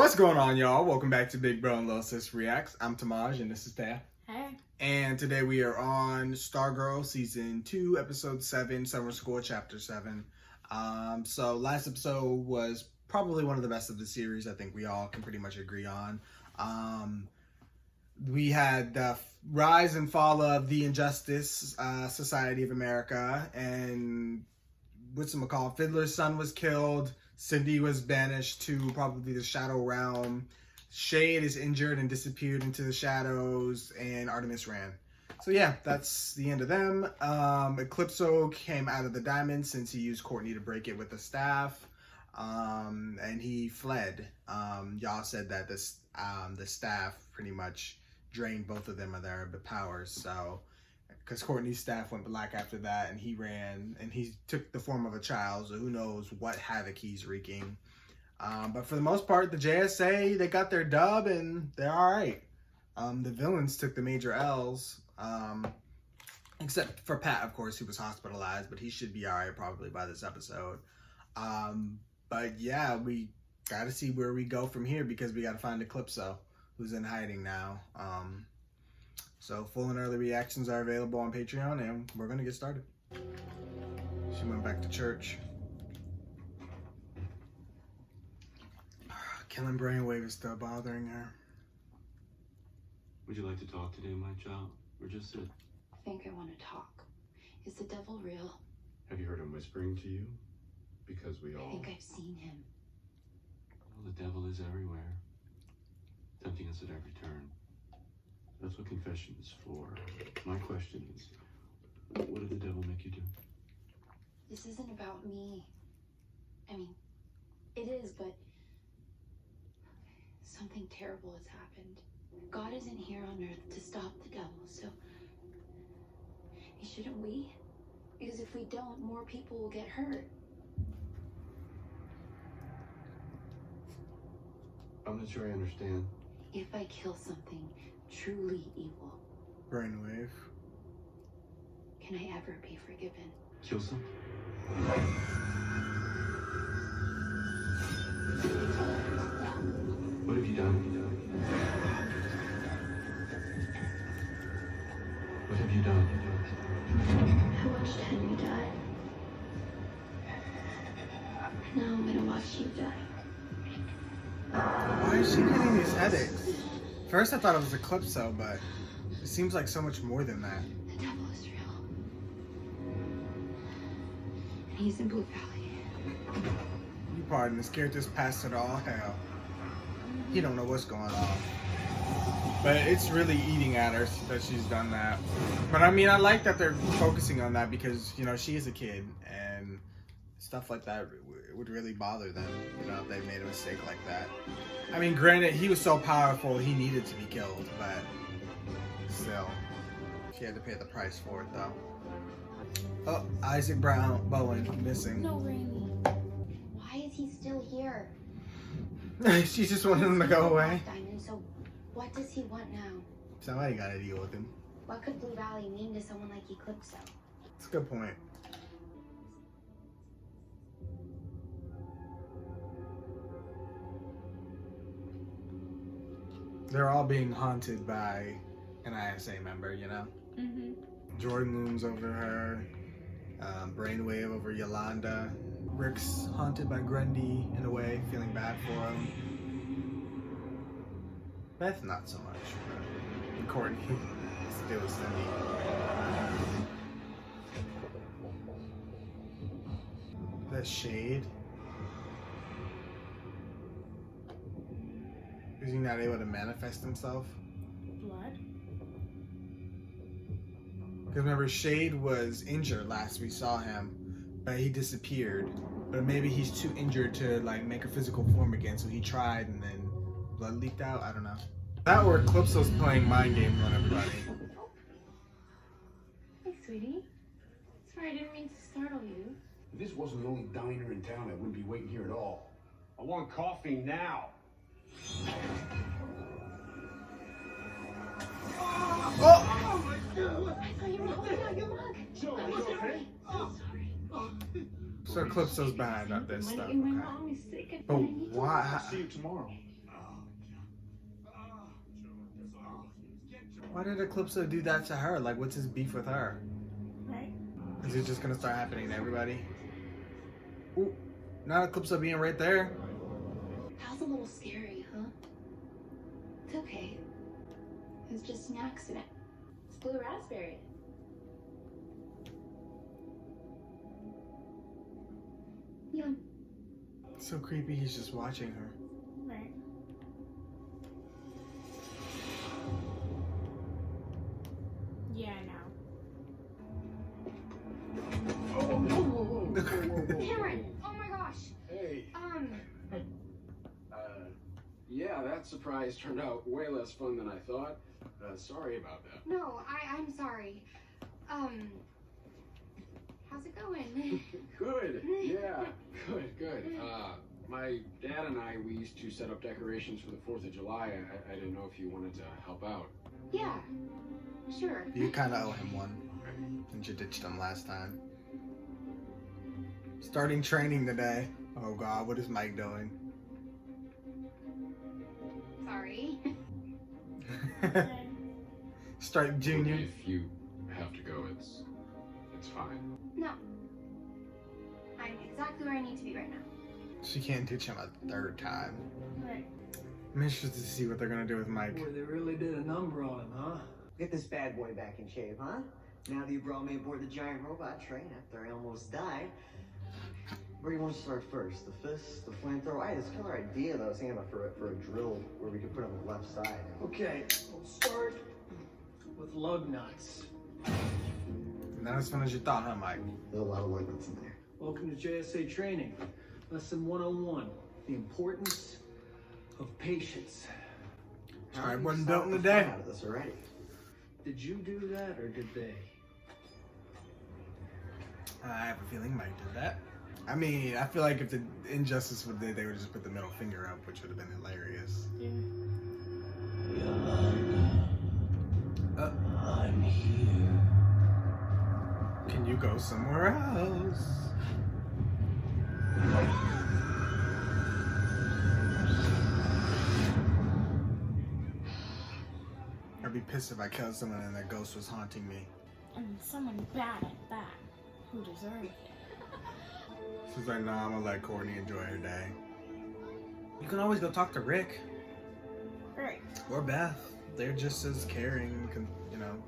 What's going on, y'all? Welcome back to Big Bro and Little Sis Reacts. I'm Tamaj and this is Taya. Hey. And today we are on Stargirl Season 2, Episode 7, Summer School, Chapter 7. So last episode was probably one of the best of the series. I think we all can pretty much agree on. We had the rise and fall of the Injustice Society of America, and whatchamacallit, Fiddler's son was killed. Cindy was banished to probably the Shadow Realm. Shade is injured and disappeared into the shadows, and Artemis ran. So yeah, that's the end of them. Eclipso came out of the diamond since he used Courtney to break it with the staff, and he fled. Y'all said that the staff pretty much drained both of them of their powers, so because Courtney's staff went black after that, and he ran, and he took the form of a child, so who knows what havoc he's wreaking. But for the most part, the JSA, they got their dub, and they're alright. The villains took the major L's, except for Pat, of course, who was hospitalized, but he should be alright probably by this episode. But yeah, we gotta see where we go from here, because we gotta find Eclipso, who's in hiding now. So full and early reactions are available on Patreon, and we're gonna get started. She went back to church. Killing brainwave is still bothering her. Would you like to talk today, my child? Or just sit? I think I want to talk. Is the devil real? Have you heard him whispering to you? Because we all... I think I've seen him. Well, the devil is everywhere, tempting us at every turn. That's what confession is for. My question is, what did the devil make you do? This isn't about me. I mean, it is, but something terrible has happened. God isn't here on earth to stop the devil, so shouldn't we? Because if we don't, more people will get hurt. I'm not sure I understand. If I kill something truly evil, Brainwave. can I ever be forgiven? Kill something? What have you done? What have you done? I watched Henry die. Now I'm gonna watch you die. Why is she getting these headaches? First I thought it was Eclipso, but it seems like so much more than that. The devil is real. And he's in Blue Valley. You pardon, this character's past it all hell. He don't know what's going on. But it's really eating at her that she's done that. But I mean, I like that they're focusing on that because, you know, she is a kid and stuff like that would really bother them, you know, if they made a mistake like that. I mean, granted, he was so powerful, he needed to be killed, but still, she had to pay the price for it, though. Oh, Isaac Bowen missing. No, Rainy. Why is he still here? She just wanted him to go away. Diamond, so what does he want now? Somebody got to deal with him. What could Blue Valley mean to someone like Eclipso? That's a good point. They're all being haunted by an ISA member, you know? Mm-hmm. Jordan looms over her. Brainwave over Yolanda. Rick's haunted by Grundy in a way, feeling bad for him. Beth, not so much. And Courtney has to deal with Cindy. That Shade. Is he not able to manifest himself? Blood? Because remember, Shade was injured last we saw him, but he disappeared. But maybe he's too injured to like make a physical form again, so he tried and then blood leaked out? I don't know. That or Eclipso's playing mind games on everybody. Hey, sweetie. Sorry, I didn't mean to startle you. If this wasn't the only diner in town, I wouldn't be waiting here at all. I want coffee now. Oh! I thought you were holding out your mug. Okay? So Eclipso's bad about this stuff. My Okay. mom is sick. But why? See you tomorrow. Why did Eclipso do that to her? Like, what's his beef with her? Right? Is it just gonna start happening to everybody? Ooh, not Eclipso being right there. That was a little scary, huh? It's okay. It was just an accident. It's blue raspberry. Yeah. So creepy, he's just watching her. Right. Yeah, I know. Cameron! Oh my gosh! Hey, yeah, that surprise turned out way less fun than I thought. Sorry about that. No, I'm sorry. How's it going? Good, yeah, good. My dad and I, we used to set up decorations for the 4th of July. I didn't know if you wanted to help out. Yeah, sure. You kind of owe him one, since you ditched him last time. Starting training today. Oh God, what is Mike doing? Sorry. Strike Junior. If you have to go, it's fine. No. I'm exactly where I need to be right now. She can't ditch him a third time. Right. I'm interested to see what they're gonna do with Mike. Boy, they really did a number on him, huh? Get this bad boy back in shape, huh? Now that you brought me aboard the giant robot train after I almost died. Where do you want to start first? The fist, the flamethrower? I had this killer idea that I was thinking about for a drill where we could put it on the left side. Okay, we'll start with lug nuts. Not as fun as you thought, huh, Mike? There's a lot of lug nuts in there. Welcome to JSA training. Lesson 101, the importance of patience. I You wasn't saw built in the a day. fun out of this already. Did you do that or did they? I have a feeling Mike did that. I mean, I feel like if the Injustice would they would just put the middle finger up, which would have been hilarious. Yeah. Yolanda, I'm here. can you go somewhere else? I'd be pissed if I killed someone and that ghost was haunting me. And someone bad at that, who deserved it. She's like, nah, I'm gonna let Courtney enjoy her day. You can always go talk to Rick Right. or Beth. They're just as caring, you know.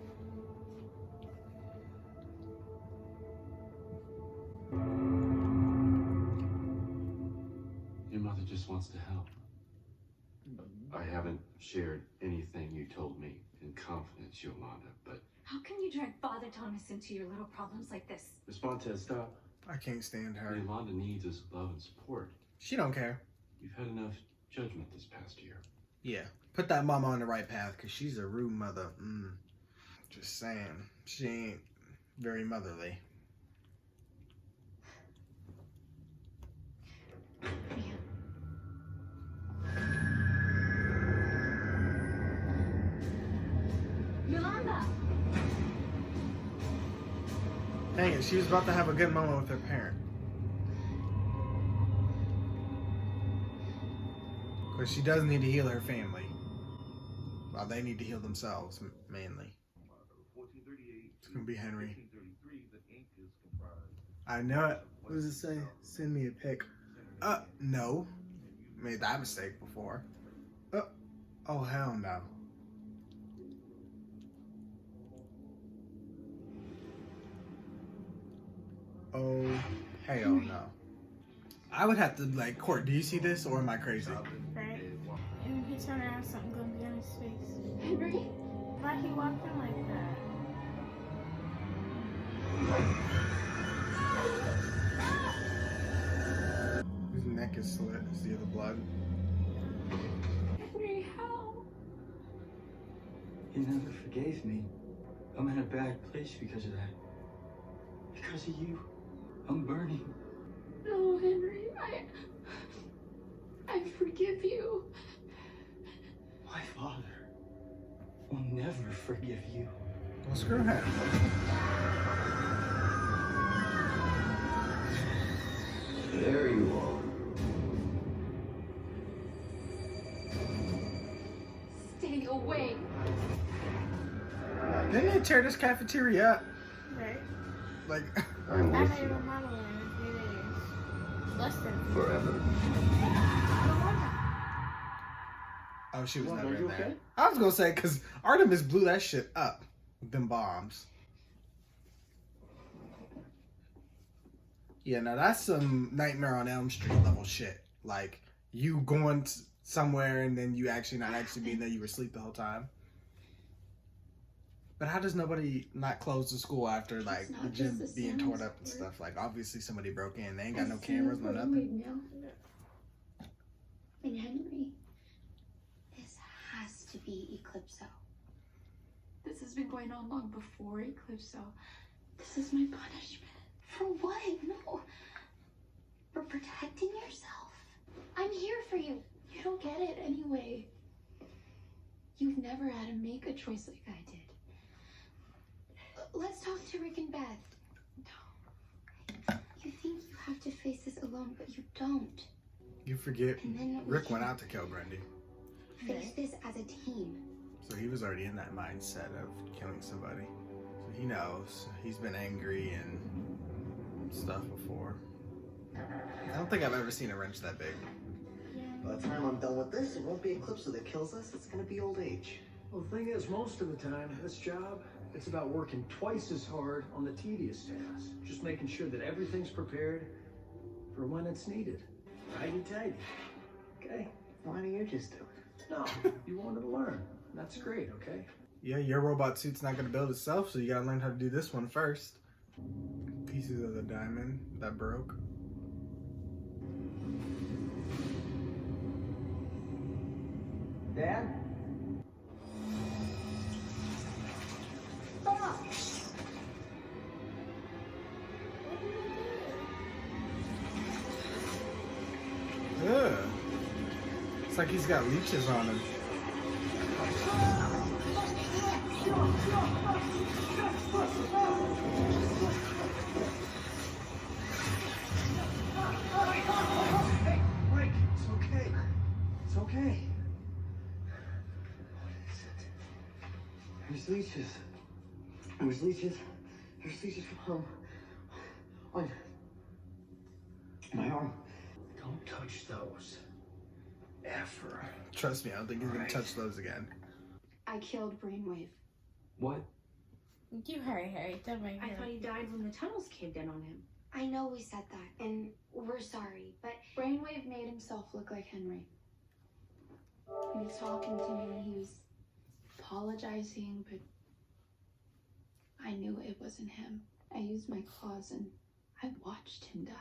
Your mother just wants to help. I haven't shared anything you told me in confidence, Yolanda, but How can you drag Father Thomas into your little problems like this? Responte, stop. I can't stand her. What Yolanda needs is love and support. She don't care. You've had enough judgment this past year. Yeah. Put that mama on the right path, because she's a rude mother. Just saying. She ain't very motherly. Yolanda! Dang it, she was about to have a good moment with her parent. Because she does need to heal her family. Well, they need to heal themselves, mainly. It's going to be Henry. I know it. What does it say? Send me a pic. No. Made that mistake before. Oh, hell no. Oh, hell no. I would have to, like, Court, do you see this or am I crazy? Right? And he turned around, something gonna be on his face. Henry? Why he walked in like that? His neck is slit. See the blood? Henry, how? You never forgave me. I'm in a bad place because of that. Because of you. I'm burning. No, Henry, I forgive you. My father will never forgive you. Well, screw him. There you are. Stay away. Didn't they tear this cafeteria up? Right. Like, I'm I with made you a model in 3 days. Less than. forever. oh, she was Well, never are in you there. okay? I was gonna say, because Artemis blew that shit up with them bombs. Yeah, now that's some Nightmare on Elm Street level shit. Like, you going somewhere and then you actually not actually being there, you were asleep the whole time. But how does nobody not close the school after, like, It's the not gym just the being torn up and sounds, stuff? Like, obviously somebody broke in. They ain't got I no see cameras, no what nothing. you know. And Henry, this has to be Eclipso. This has been going on long before Eclipso. This is my punishment. For what? No. For protecting yourself. I'm here for you. You don't get it anyway. You've never had to make a choice like I did. Let's talk to Rick and Beth. No. You think you have to face this alone, but you don't. You forget, And then we Rick went can out to kill Grundy. face this as a team. So he was already in that mindset of killing somebody. So he knows. He's been angry and stuff before. I don't think I've ever seen a wrench that big. By the time I'm done with this, it won't be Eclipso that kills us. It's gonna be old age. Well, the thing is, most of the time, this job, it's about working twice as hard on the tedious tasks. Just making sure that everything's prepared for when it's needed. Tidy. Okay? Why don't you just do it? No, you wanted to learn. That's great, okay? Yeah, your robot suit's not gonna build itself, so you gotta learn how to do this one first. Pieces of the diamond that broke. Dad? Stop! Ugh. It's like he's got leeches on him. Hey, Mike, it's okay. It's okay. What is it? There's leeches. There's leeches. There's leeches from home. On my arm. Don't touch those. Ever. Trust me, I don't think he's gonna touch those again. I killed Brainwave. What? You hurry. Don't make I me. thought he died when the tunnels caved in on him. I know we said that, and we're sorry, but Brainwave made himself look like Henry. He was talking to me and he was apologizing, but I knew it wasn't him. I used my claws and I watched him die.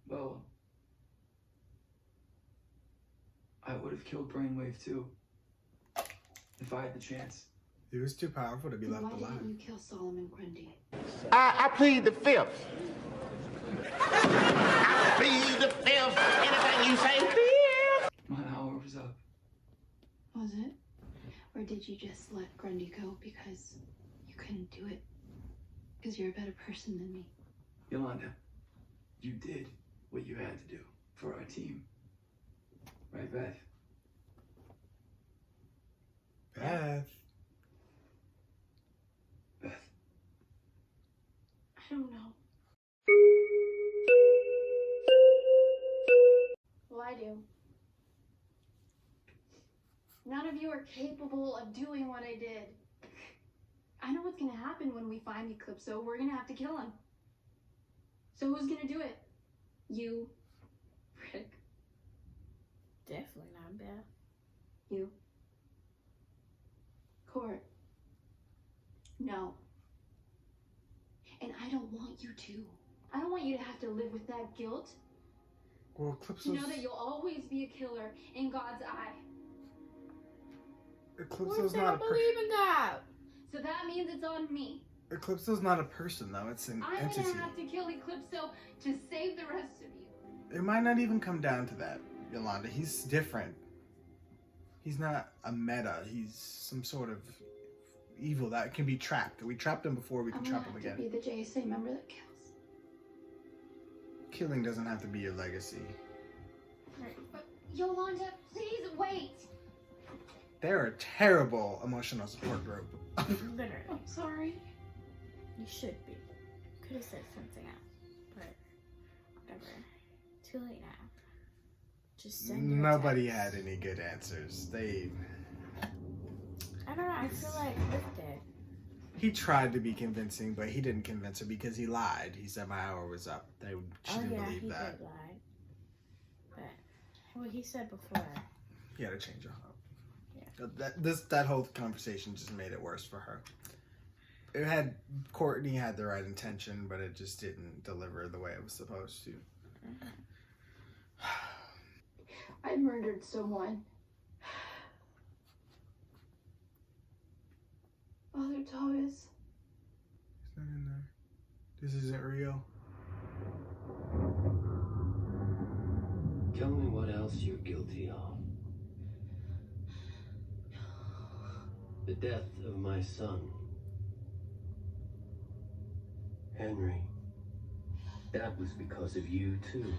Well, I would have killed Brainwave too. If I had the chance. He was too powerful to be Then left why alive. didn't you kill Solomon Grundy? I plead the fifth. I plead the fifth. Anything you say, fifth. My hour was up. Was it? Or did you just let Grundy go because you couldn't do it? Because you're a better person than me. Yolanda, you did what you had to do for our team. Right, Beth? Beth. Beth. I don't know. Well, I do. None of you are capable of doing what I did. I know what's gonna happen when we find Eclipso. We're gonna have to kill him. So who's gonna do it? You, Rick. Definitely not Beth. You. Court. No. And I don't want you to. I don't want you to have to live with that guilt. Well, To Eclipso's, know that you'll always be a killer in God's eye. Eclipso's I not a don't believe in God. So that means it's on me. Eclipso's not a person though. It's an I'm entity. gonna have to kill Eclipso to save the rest of you. It might not even come down to that, Yolanda. He's different. He's not a meta. He's some sort of evil that can be trapped. We trapped him before, we can I'm trap gonna him have again. to be the JSA member that kills. Killing doesn't have to be your legacy. But Yolanda, please wait. They're a terrible emotional support group. Literally. I'm sorry. You should be. Could have said something else, but whatever. Too late now. Just send her a Nobody text. had any good answers. I don't know. I feel like Rick did. He tried to be convincing, but he didn't convince her because he lied. He said my hour was up. She didn't believe he that. did lie. But what he said before. He had to change her up. Yeah. That whole conversation just made it worse for her. Courtney had the right intention, but it just didn't deliver the way it was supposed to. I murdered someone. Father Thomas. It's not in there. This isn't real. Tell me what else you're guilty of. The death of my son. Henry. That was because of you, too.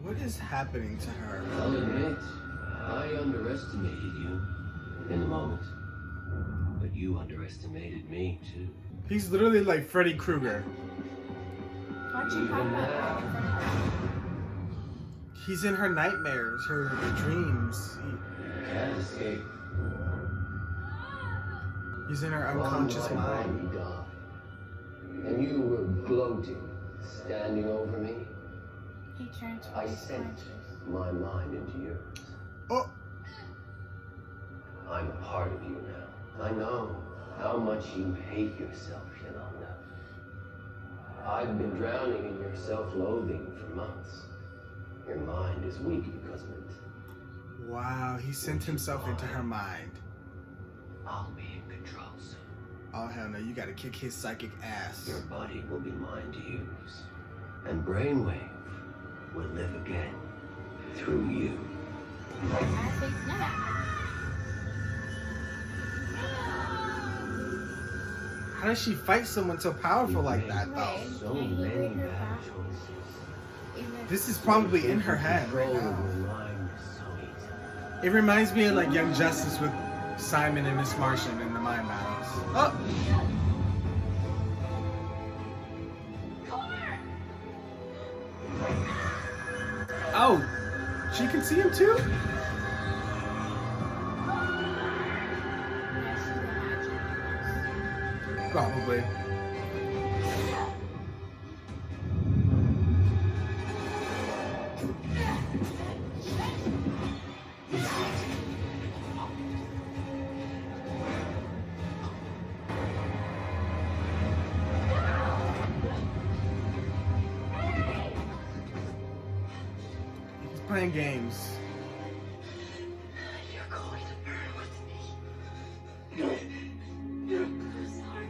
What is happening to her? I'll admit, I underestimated you in the moment. But you underestimated me, too. He's literally like Freddy Krueger. Why'd you talk about that? He's in her nightmares, her dreams. Can't escape. He's in her unconscious One night mind. he died, and you were gloating, standing over me. He turned to I his sent conscious. my mind into yours. Oh! I'm a part of you now. I know how much you hate yourself, Yolanda. I've been drowning in your self-loathing for months. Your mind is weak because of it. Wow, he sent himself into her mind. I'll be in control soon. Oh hell no, you gotta kick his psychic ass. Your body will be mine to use. And Brainwave will live again through you. I think not. How does she fight someone so powerful like that though? Right. So Can you many read her bad back? choices. Even if This is probably in her head right Control now. of your mind is so easy. It reminds me of like Young Justice with Simon and Miss Martian in the mind battles. Oh! Oh! She can see him too? yes, she's imagining Probably. He's playing games. You're going to burn with me. I'm sorry.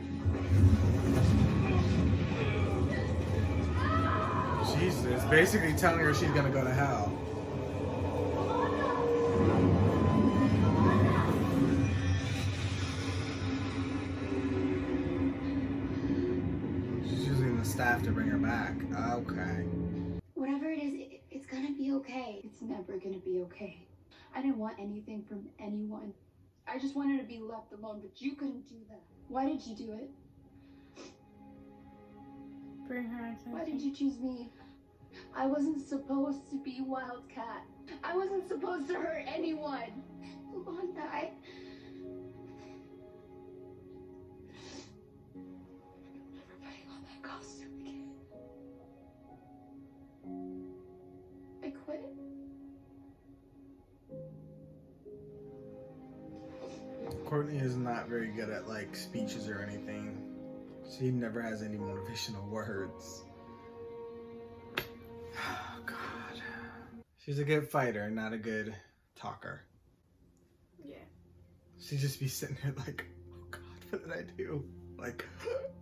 Jesus, basically telling her she's gonna go to hell. She's using the staff to bring her back. Okay. Whatever it is, it's gonna be okay. It's never gonna be okay. I didn't want anything from anyone. I just wanted to be left alone, but you couldn't do that. Why did you do it? Bring her into Why did you choose me? I wasn't supposed to be Wildcat. I wasn't supposed to hurt anyone. Yolanda, I'm never putting on that costume again. I quit. Courtney is not very good at like speeches or anything. She never has any motivational words. Oh God. She's a good fighter, not a good talker. Yeah. She'd just be sitting there like, oh God, what did I do? Like,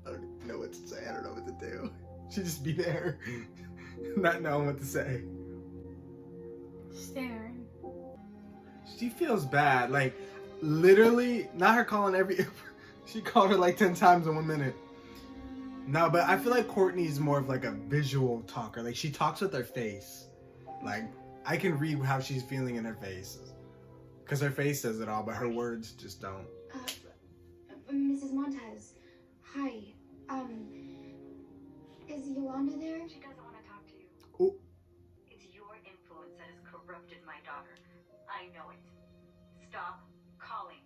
I don't even know what to say. I don't know what to do. She'd just be there, not knowing what to say. Staring. She feels bad. Like, Literally, not her calling every... She called her like 10 times in 1 minute. No, but I feel like Courtney's more of like a visual talker. Like, she talks with her face. Like, I can read how she's feeling in her face. Because her face says it all, but her words just don't. Mrs. Montez. Hi. Is Yolanda there? She doesn't want to talk to you. Oh. It's your influence that has corrupted my daughter. I know it. Stop calling.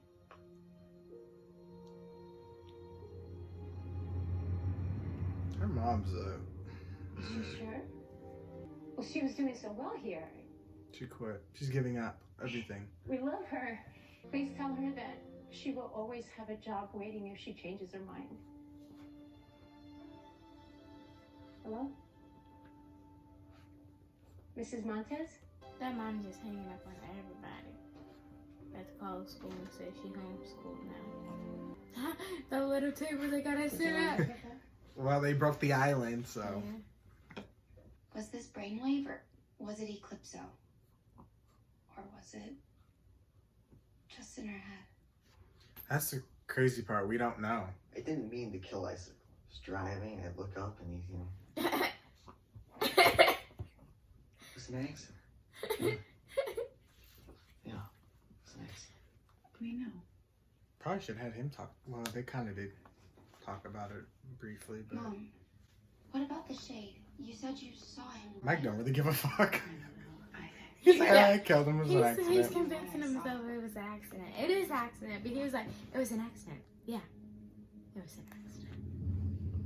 Her mom's Is she sure? Well, she was doing so well here. She quit. She's giving up everything. We love her. Please tell her that she will always have a job waiting if she changes her mind. Hello? Mrs. Montez? That mom's just hanging up on everybody. At the college school and say she homeschooled now. The little table they gotta sit at. Well, they broke the island, so. Yeah. Was this brainwave or was it Eclipso? Or was it just in her head? That's the crazy part. We don't know. I didn't mean to kill Isaac. I was driving, I look up and he's, It's an accident. Yeah, it's an accident. We know. Probably should have had him talk. Well, they kind of did talk about it briefly, but. Mom, what about the shade? You said you saw him. Mike don't really give a fuck. He's like, I killed him. It was an accident. He's convincing himself it was an accident. It is an accident, but he was like, it was an accident. Yeah, it was an accident.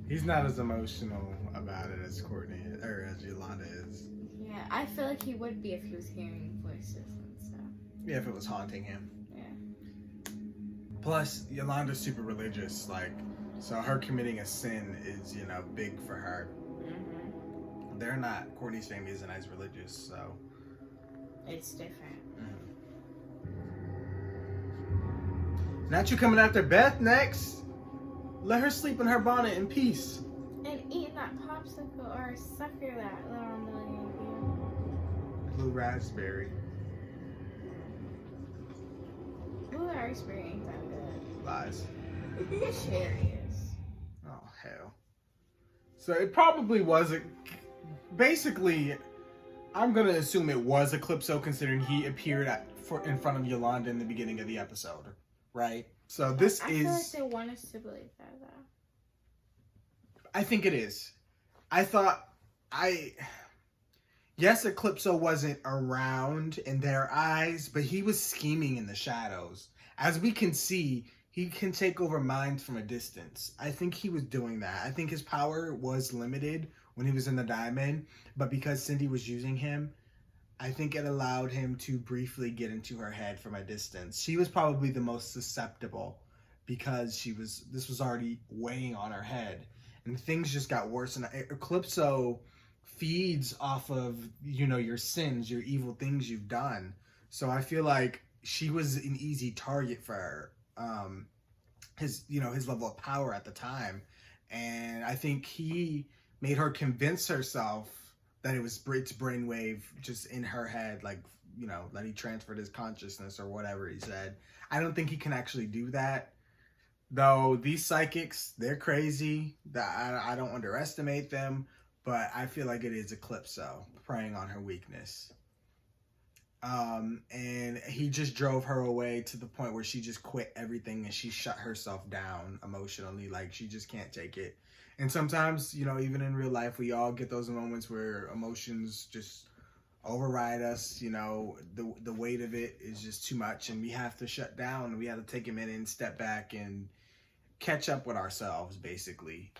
He's not as emotional about it as Courtney or as Yolanda is. Yeah, I feel like he would be if he was hearing voices and stuff. Yeah, if it was haunting him. Yeah. Plus, Yolanda's super religious, like, so her committing a sin is, big for her. Mm-hmm. They're not. Courtney's family isn't as religious, so. It's different. Not you coming after Beth next. Let her sleep in her bonnet in peace. And eating that popsicle or sucker that little million Blue raspberry. Blue raspberry ain't that good. Lies. Cherry is. Oh, hell. So it probably wasn't. Basically, I'm going to assume it was Eclipso considering he appeared in front of Yolanda in the beginning of the episode. Right? So this I is... feel like they want us to believe that, though. I think it is. I thought... Yes, Eclipso wasn't around in their eyes, but he was scheming in the shadows. As we can see, he can take over minds from a distance. I think he was doing that. I think his power was limited when he was in the diamond, but because Cindy was using him, I think it allowed him to briefly get into her head from a distance. She was probably the most susceptible because this was already weighing on her head, and things just got worse. And Eclipso feeds off of, your sins, your evil things you've done. So I feel like she was an easy target for her. His level of power at the time. And I think he made her convince herself that it's brainwave just in her head, like, that he transferred his consciousness or whatever he said. I don't think he can actually do that. Though these psychics, they're crazy. I don't underestimate them, but I feel like it is Eclipso preying on her weakness. And he just drove her away to the point where she just quit everything and she shut herself down emotionally. Like, she just can't take it. And sometimes, even in real life, we all get those moments where emotions just override us. The weight of it is just too much and we have to shut down. We have to take a minute and step back and catch up with ourselves, basically.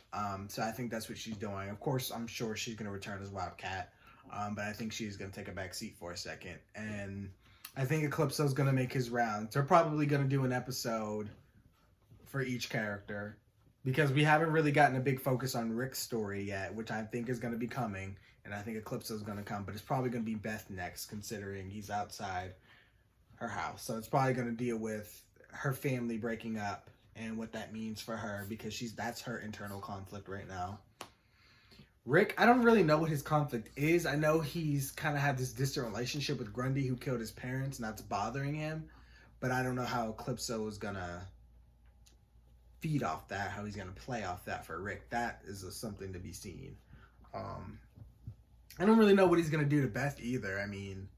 So I think that's what she's doing. Of course, I'm sure she's going to return as Wildcat. But I think she's going to take a back seat for a second. And I think Eclipso's going to make his rounds. They're probably going to do an episode for each character. Because we haven't really gotten a big focus on Rick's story yet, which I think is going to be coming. And I think Eclipso's going to come. But it's probably going to be Beth next, considering he's outside her house. So it's probably going to deal with her family breaking up and what that means for her. Because that's her internal conflict right now. Rick, I don't really know what his conflict is. I know he's kind of had this distant relationship with Grundy, who killed his parents, and that's bothering him. but I don't know how Eclipso is gonna feed off that, how he's gonna play off that for Rick. That is something to be seen. I don't really know what he's gonna do to Beth either. I mean,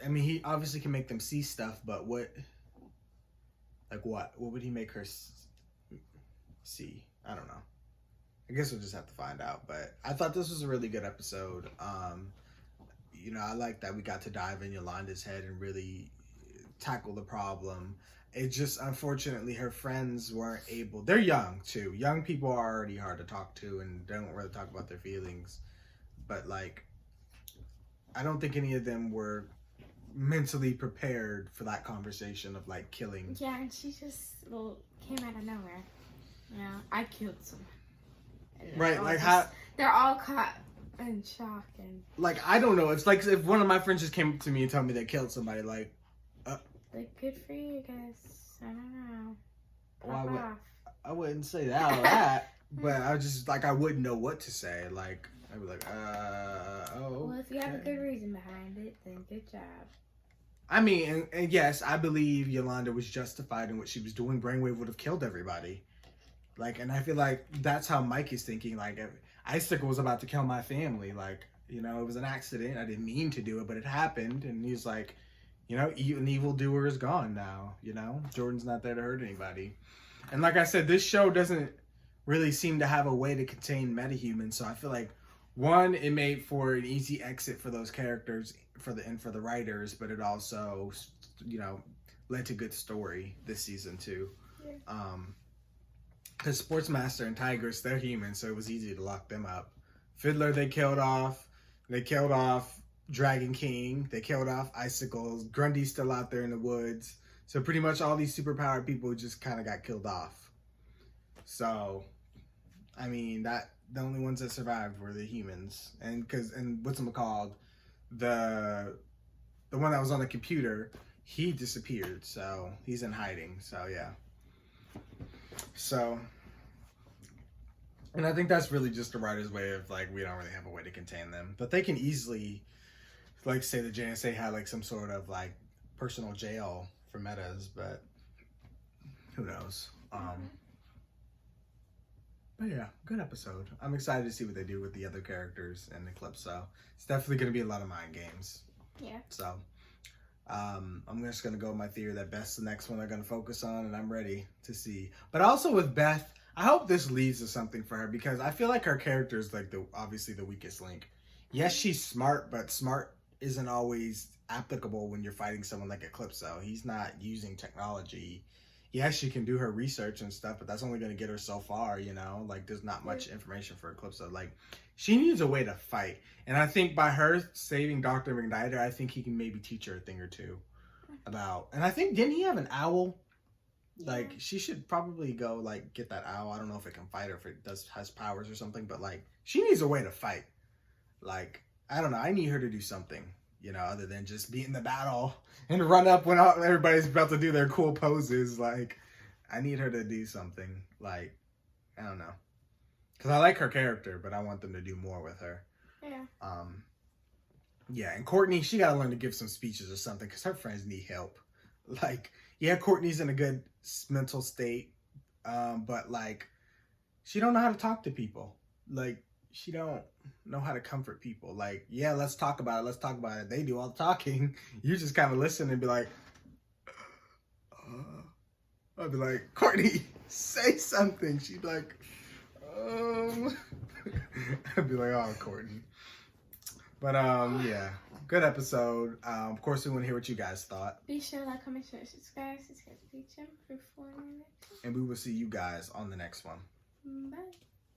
he obviously can make them see stuff, but what would he make her see? I don't know. I guess we'll just have to find out. But I thought this was a really good episode. You know, I like that we got to dive in Yolanda's head and really tackle the problem. It just, unfortunately, her friends weren't able. They're young too. Young people are already hard to talk to and don't really talk about their feelings. But like, I don't think any of them were mentally prepared for that conversation of like killing. Yeah, and she just came out of nowhere. You know, I killed someone. Right, like how they're all caught in shock and like I don't know. It's like if one of my friends just came to me and told me they killed somebody, like good for you guys. I don't know. Well, I wouldn't say that or that, but I just like I wouldn't know what to say. Like I'd be like, oh. Well, if you have a good reason behind it, then good job. I mean, and yes, I believe Yolanda was justified in what she was doing. Brainwave would have killed everybody. Like, and I feel like that's how Mike is thinking. Like, Icicle was about to kill my family. Like, you know, it was an accident. I didn't mean to do it, but it happened. And he's like, you know, an evildoer is gone now. You know, Jordan's not there to hurt anybody. And like I said, this show doesn't really seem to have a way to contain metahumans. So I feel like, one, it made for an easy exit for those characters for the writers, but it also, you know, led to good story this season too. Yeah. Because Sportsmaster and Tigress, they're humans, so it was easy to lock them up. Fiddler, they killed off. They killed off Dragon King. They killed off Icicles. Grundy's still out there in the woods. So pretty much all these superpowered people just kind of got killed off. So, I mean, the only ones that survived were the humans. And whatchamacalled, the one that was on the computer, he disappeared. So he's in hiding. So yeah. So, and I think that's really just the writer's way of like, we don't really have a way to contain them, but they can easily, like, say the JSA had like some sort of like personal jail for metas, but who knows? But yeah, good episode. I'm excited to see what they do with the other characters in Eclipso. It's definitely going to be a lot of mind games. Yeah. So, I'm just going to go with my theory that Beth's the next one they're going to focus on, and I'm ready to see. But also with Beth, I hope this leads to something for her, because I feel like her character is like obviously the weakest link. Yes, she's smart, but smart isn't always applicable when you're fighting someone like Eclipso. He's not using technology. Yes, she can do her research and stuff, but that's only going to get her so far, you know? Like, there's not much information for Eclipso. Like, she needs a way to fight. And I think by her saving Dr. McNider, I think he can maybe teach her a thing or two about... And I think, didn't he have an owl? Yeah. Like, she should probably go, like, get that owl. I don't know if it can fight or if it has powers or something, but, like, she needs a way to fight. Like, I don't know. I need her to do something, you know, other than just be in the battle and run up when everybody's about to do their cool poses. Like, I need her to do something. Like, I don't know. Because I like her character, but I want them to do more with her. Yeah. Yeah, and Courtney, she got to learn to give some speeches or something, because her friends need help. Like, yeah, Courtney's in a good mental state, but, like, she don't know how to talk to people. Like, she don't know how to comfort people. Like, yeah, let's talk about it. Let's talk about it. They do all the talking. You just kind of listen and be like, I'd be like, Courtney, say something. She'd be like, I'd be like, oh, Courtney. But, yeah, good episode. Of course, we want to hear what you guys thought. Be sure to like, comment, share, subscribe. Subscribe to the channel for 4 minutes. And we will see you guys on the next one. Bye.